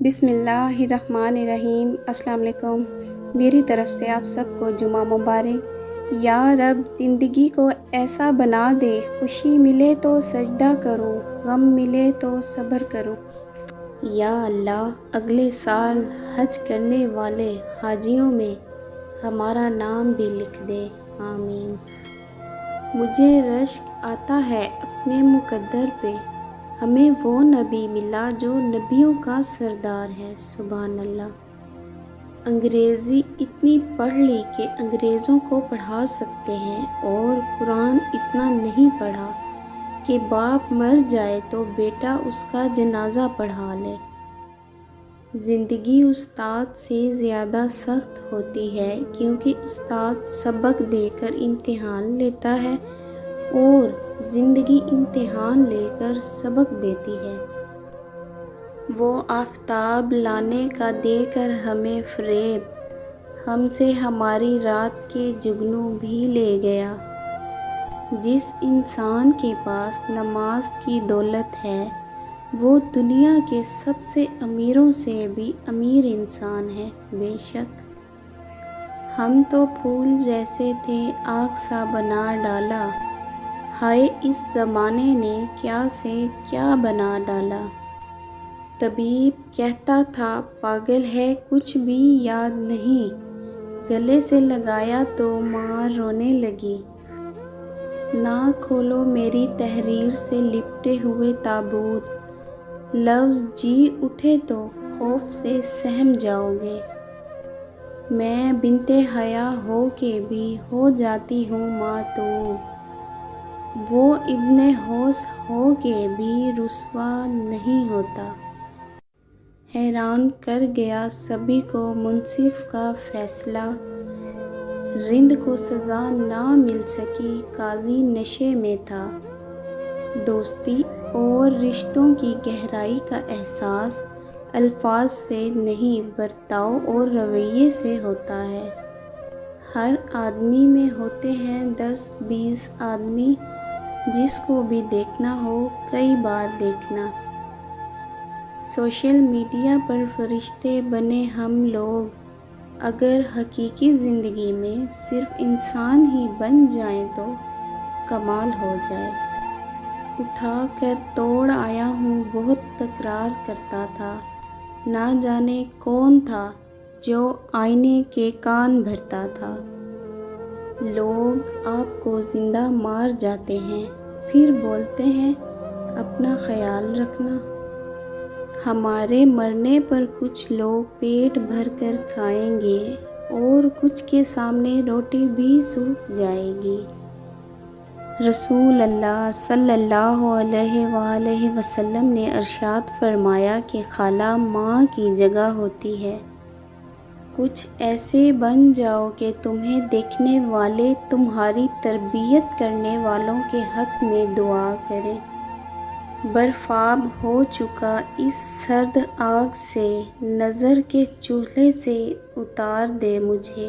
بسم اللہ الرحمن الرحیم۔ السلام علیکم۔ میری طرف سے آپ سب کو جمعہ مبارک۔ یا رب زندگی کو ایسا بنا دے، خوشی ملے تو سجدہ کروں، غم ملے تو صبر کروں۔ یا اللہ اگلے سال حج کرنے والے حاجیوں میں ہمارا نام بھی لکھ دے، آمین۔ مجھے رشک آتا ہے اپنے مقدر پہ، ہمیں وہ نبی ملا جو نبیوں کا سردار ہے، سبحان اللہ۔ انگریزی اتنی پڑھ لی کہ انگریزوں کو پڑھا سکتے ہیں، اور قرآن اتنا نہیں پڑھا کہ باپ مر جائے تو بیٹا اس کا جنازہ پڑھا لے۔ زندگی استاد سے زیادہ سخت ہوتی ہے، کیونکہ استاد سبق دے کر امتحان لیتا ہے اور زندگی امتحان لے کر سبق دیتی ہے۔ وہ آفتاب لانے کا دے کر ہمیں فریب، ہم سے ہماری رات کے جگنو بھی لے گیا۔ جس انسان کے پاس نماز کی دولت ہے، وہ دنیا کے سب سے امیروں سے بھی امیر انسان ہے، بے شک۔ ہم تو پھول جیسے تھے، آگ سا بنا ڈالا، ہائے اس زمانے نے کیا سے کیا بنا ڈالا۔ طبیب کہتا تھا پاگل ہے کچھ بھی یاد نہیں، گلے سے لگایا تو ماں رونے لگی۔ نہ کھولو میری تحریر سے لپٹے ہوئے تابوت، لفظ جی اٹھے تو خوف سے سہم جاؤ گے۔ میں بنت حیا ہو کے بھی ہو جاتی ہوں ماتوب، وہ ابن ہوس ہو کے بھی رسوا نہیں ہوتا۔ حیران کر گیا سبھی کو منصف کا فیصلہ، رند کو سزا نہ مل سکی قاضی نشے میں تھا۔ دوستی اور رشتوں کی گہرائی کا احساس الفاظ سے نہیں، برتاؤ اور رویے سے ہوتا ہے۔ ہر آدمی میں ہوتے ہیں 10-20 آدمی، جس کو بھی دیکھنا ہو کئی بار دیکھنا۔ سوشل میڈیا پر فرشتے بنے ہم لوگ، اگر حقیقی زندگی میں صرف انسان ہی بن جائیں تو کمال ہو جائے۔ اٹھا کر توڑ آیا ہوں بہت تکرار کرتا تھا، نہ جانے کون تھا جو آئینے کے کان بھرتا تھا۔ لوگ آپ کو زندہ مار جاتے ہیں، پھر بولتے ہیں اپنا خیال رکھنا۔ ہمارے مرنے پر کچھ لوگ پیٹ بھر کر کھائیں گے، اور کچھ کے سامنے روٹی بھی سوکھ جائے گی۔ رسول اللہ صلی اللہ علیہ وآلہ وسلم نے ارشاد فرمایا کہ خالہ ماں کی جگہ ہوتی ہے۔ کچھ ایسے بن جاؤ کہ تمہیں دیکھنے والے تمہاری تربیت کرنے والوں کے حق میں دعا کریں۔ برفاب ہو چکا اس سرد آگ سے، نظر کے چولہے سے اتار دے مجھے۔